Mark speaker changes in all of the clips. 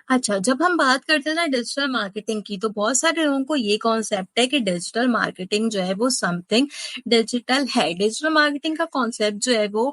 Speaker 1: अच्छा, जब हम बात करते हैं ना डिजिटल मार्केटिंग की, तो बहुत सारे लोगों को ये कॉन्सेप्ट है कि डिजिटल मार्केटिंग जो है वो समथिंग डिजिटल है। डिजिटल मार्केटिंग का कॉन्सेप्ट जो है वो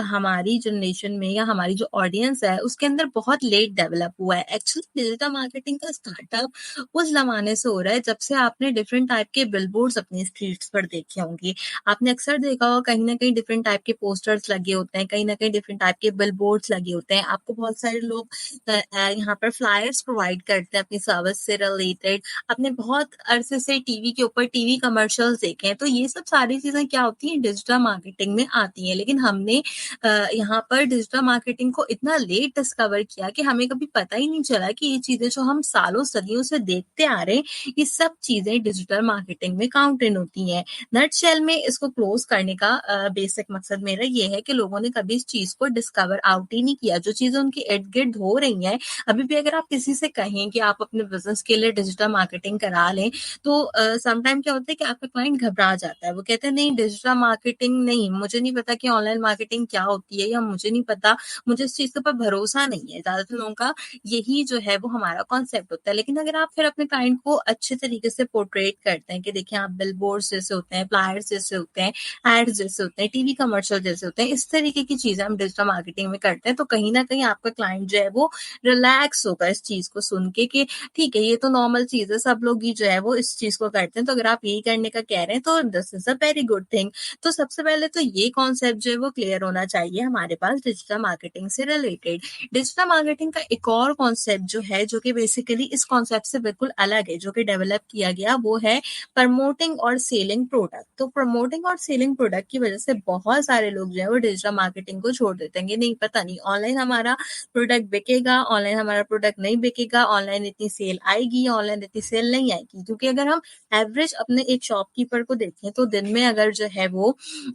Speaker 1: हमारी जनरेशन में या हमारी जो ऑडियंस है उसके अंदर बहुत लेट डेवलप हुआ है। एक्चुअली डिजिटल मार्केटिंग का स्टार्टअप उस ज़माने से हो रहा है जब से आपने डिफरेंट टाइप के बिलबोर्ड्स अपनी स्ट्रीट्स पर देखे होंगे। आपने अक्सर देखा होगा कहीं न कहीं डिफरेंट टाइप के पोस्टर्स लगे होते हैं, कहीं न कहीं डिफरेंट टाइप के बिलबोर्ड्स लगे होते हैं। आपको बहुत सारे लोग यहाँ पर फ्लायर्स प्रोवाइड करते हैं अपनी सर्विस से रिलेटेड। आपने बहुत अरसे से टीवी के ऊपर टीवी कमर्शियल्स देखे हैं, तो ये सब सारी चीज़ें क्या होती हैं डिजिटल मार्केटिंग में आती हैं। लेकिन हमने यहाँ पर डिजिटल मार्केटिंग को इतना लेट डिस्कवर किया कि हमें कभी पता ही नहीं चला कि ये चीज़ें जो हम सालों सदियों से देखते आ रहे हैं, ये सब चीज़ें डिजिटल मार्केटिंग में काउंट इन होती हैं। नटशेल में इसको क्लोज करने का बेसिक मकसद मेरा ये है कि लोगों ने कभी इस चीज़ को डिस्कवर आउट ही नहीं किया। जो चीज़ें उनके इर्द-गिर्द हो रही हैं, अभी भी अगर आप किसी से कहें कि आप अपने बिज़नेस के लिए डिजिटल मार्केटिंग करा लें, तो सम टाइम क्या होता है कि आपका क्लाइंट घबरा जाता है। वो कहते हैं नहीं डिजिटल मार्केटिंग नहीं, मुझे नहीं पता कि ऑनलाइन मार्केटिंग क्या होती है या मुझे नहीं पता, मुझे इस चीज़ के ऊपर भरोसा नहीं है। ज़्यादातर लोगों का यही जो है वो हमारा कॉन्सेप्ट होता है। लेकिन अगर आप फिर अपने क्लाइंट को अच्छे तरीके से पोर्ट्रेट करते हैं कि देखिए आप बिलबोर्ड्स जैसे होते हैं, फ्लायर्स जैसे होते हैं, एड्स जैसे होते हैं, टीवी कमर्शियल जैसे होते हैं, इस तरीके की चीज़ें हम डिजिटल मार्केटिंग में करते हैं, तो कहीं न कहीं आपका क्लाइंट जो है वो रिलैक्स होगा इस चीज़ को सुन के कि ठीक है, ये तो नॉर्मल चीज़ है, सब लोग ही जो है वो इस चीज़ को करते हैं, तो अगर आप यही करने का कह रहे हैं तो this is a very good thing. तो सबसे पहले तो ये कॉन्सेप्ट जो है वो क्लियर होना चाहिए हमारे पास डिजिटल मार्केटिंग से रिलेटेड। डिजिटल मार्केटिंग का एक और कॉन्सेप्ट जो है, जो कि बेसिकली इस कॉन्सेप्ट से बिल्कुल अलग है, जो कि डेवलप किया गया, वो है प्रमोटिंग और सेलिंग प्रोडक्ट। तो प्रमोटिंग और सेलिंग प्रोडक्ट की वजह से बहुत सारे लोग जो है वो डिजिटल मार्केटिंग को छोड़ देते हैं कि नहीं पता नहीं ऑनलाइन हमारा प्रोडक्ट बिकेगा, ऑनलाइन हमारा प्रोडक्ट नहीं बिकेगा, ऑनलाइन इतनी सेल आएगी, ऑनलाइन इतनी सेल नहीं आएगी। क्योंकि अगर हम एवरेज अपने एक शॉपकीपर को देखें तो दिन में अगर जो है वो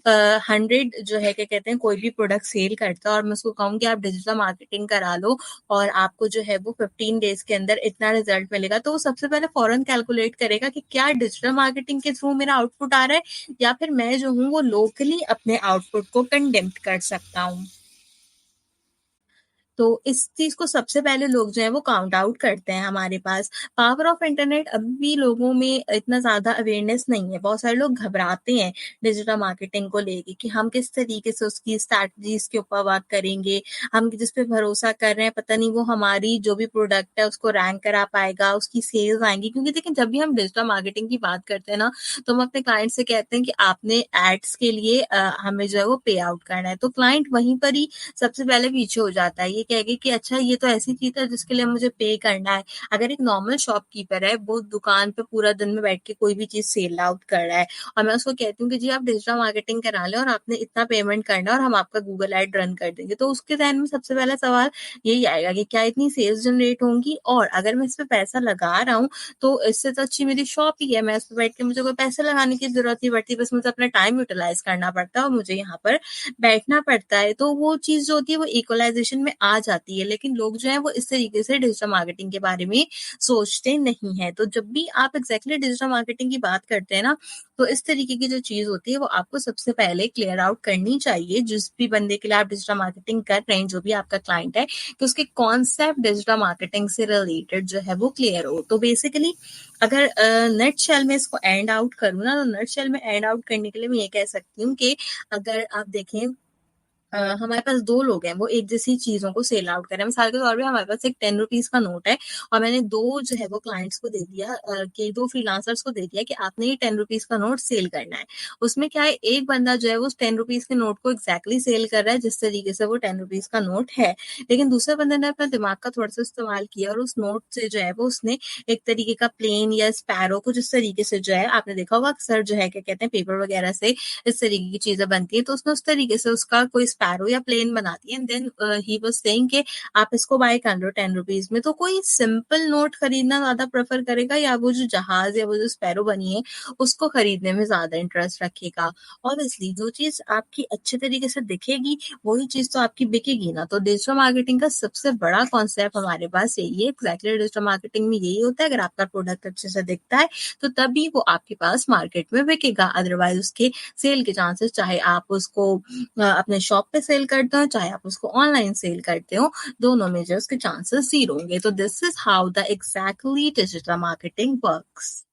Speaker 1: 100 जो है क्या कहते हैं कोई भी प्रोडक्ट सेल करता है और मैं उसको कहूँ कि आप डिजिटल मार्केटिंग करा लो और आपको जो है वो 15 डेज के अंदर इतना रिजल्ट मिलेगा, तो वो सबसे पहले फौरन कैलकुलेट करेगा कि क्या डिजिटल मार्केटिंग के थ्रू मेरा आउटपुट आ रहा है या फिर मैं जो हूँ वो लोकली अपने आउटपुट को कंडेम्प्ट कर सकता हूँ। तो इस चीज़ को सबसे पहले लोग जो है वो काउंट आउट करते हैं हमारे पास। पावर ऑफ इंटरनेट अभी भी लोगों में इतना ज़्यादा अवेयरनेस नहीं है। बहुत सारे लोग घबराते हैं डिजिटल मार्केटिंग को लेके कि हम किस तरीके से उसकी स्ट्रैटेजीज़ के ऊपर वर्क करेंगे। हम जिस पे भरोसा कर रहे हैं पता नहीं वो हमारी जो भी प्रोडक्ट है उसको रैंक करा पाएगा, उसकी सेल्स आएँगी। क्योंकि देखिए जब भी हम डिजिटल मार्केटिंग की बात करते हैं ना, तो हम अपने क्लाइंट से कहते हैं कि आपने एड्स के लिए हमें जो है वो पे आउट करना है। तो क्लाइंट वहीं पर ही सबसे पहले पीछे हो जाता है। ये कह के कि अच्छा ये तो ऐसी चीज़ है जिसके लिए मुझे पे करना है। अगर एक नॉर्मल शॉपकीपर है, वो दुकान पे पूरा दिन में बैठ के कोई भी चीज़ सेल आउट कर रहा है और मैं उसको कहती हूँ कि जी आप डिजिटल मार्केटिंग करा लें और आपने इतना पेमेंट करना है और हम आपका गूगल ऐड रन कर देंगे। तो उसके ज़हन में सबसे पहला सवाल यही आएगा कि क्या इतनी सेल्स जनरेट होंगी और अगर मैं इस पे पैसा लगा रहा हूँ, तो इससे तो अच्छी मेरी शॉप ही है। मैं उस पे बैठ के मुझे कोई पैसे लगाने की ज़रूरत नहीं पड़ती, बस मुझे अपना टाइम यूटिलाइज़ करना पड़ता है और मुझे यहाँ पर बैठना पड़ता है, तो वो चीज़ जो होती है वो इक्वलाइज़ेशन में आ जाती है। लेकिन लोग जो हैं वो इस तरीके से डिजिटल मार्केटिंग के बारे में सोचते नहीं हैं। तो जब भी आप एग्ज़ैक्टली डिजिटल मार्केटिंग की बात करते हैं ना, तो इस तरीके की जो चीज़ होती है वो आपको सबसे पहले क्लियर आउट करनी चाहिए। जिस भी बंदे के लिए आप डिजिटल मार्केटिंग कर रहे हैं, जो भी आपका क्लाइंट है, कि उसके कॉन्सेप्ट डिजिटल मार्केटिंग से रिलेटेड जो है वो क्लियर हो। तो बेसिकली अगर नटशेल में इसको एंड आउट करूँ ना, तो नटशेल में एंड आउट करने के लिए मैं ये कह सकती हूँ कि अगर आप देखें हमारे पास 2 लोग हैं, वो एक जैसी चीज़ों को सेल आउट कर रहे हैं। मिसाल के तौर पे हमारे पास एक ₹10 का नोट है और मैंने 2 जो है वो क्लाइंट्स को दे दिया कि 2 फ्रीलांसर्स को दे दिया कि आपने ये ₹10 का नोट सेल करना है। उसमें क्या है, एक बंदा जो है वो उस ₹10 के नोट को एग्ज़ैक्टली सेल कर रहा है जिस तरीके से वो ₹10 का नोट है। लेकिन दूसरे बंदे ने अपना दिमाग का थोड़ा-सा इस्तेमाल किया और उस नोट से जो है वो उसने एक तरीके का प्लेन या स्पैरो कुछ इस तरीके से जो है आपने देखा होगा अक्सर जो है क्या कहते हैं पेपर वगैरह से इस तरीके की चीज़ें बनती हैं, तो उसने उस तरीके से उसका कोई स्पैरो या प्लेन बना दिया and then he was saying कि आप इसको बाय कर लो ₹10 में। तो कोई सिंपल नोट खरीदना ज़्यादा प्रेफ़र करेगा या वो जो जहाज़ या वो जो स्पैरो बनी है, उसको खरीदने में ज़्यादा इंटरेस्ट रखेगा? ऑब्वियसली जो चीज़ आपकी अच्छे तरीके से दिखेगी, वही चीज़ तो आपकी बिकेगी ना। तो डिजिटल मार्केटिंग का सबसे बड़ा कॉन्सेप्ट हमारे पास यही है, एग्ज़ैक्टली डिजिटल मार्केटिंग में यही होता है, अगर आपका प्रोडक्ट अच्छे से दिखता है, तो तभी वो आपके पास मार्केट में बिकेगा, अदरवाइज़ उसके सेल के चांसेस चाहे आप उसको अपने शॉप शॉप पे सेल करते हो, चाहे आप उसको ऑनलाइन सेल करते हो, दोनों में जो उसके चांसेस ज़ीरो होंगे। तो this is how the exactly digital marketing works.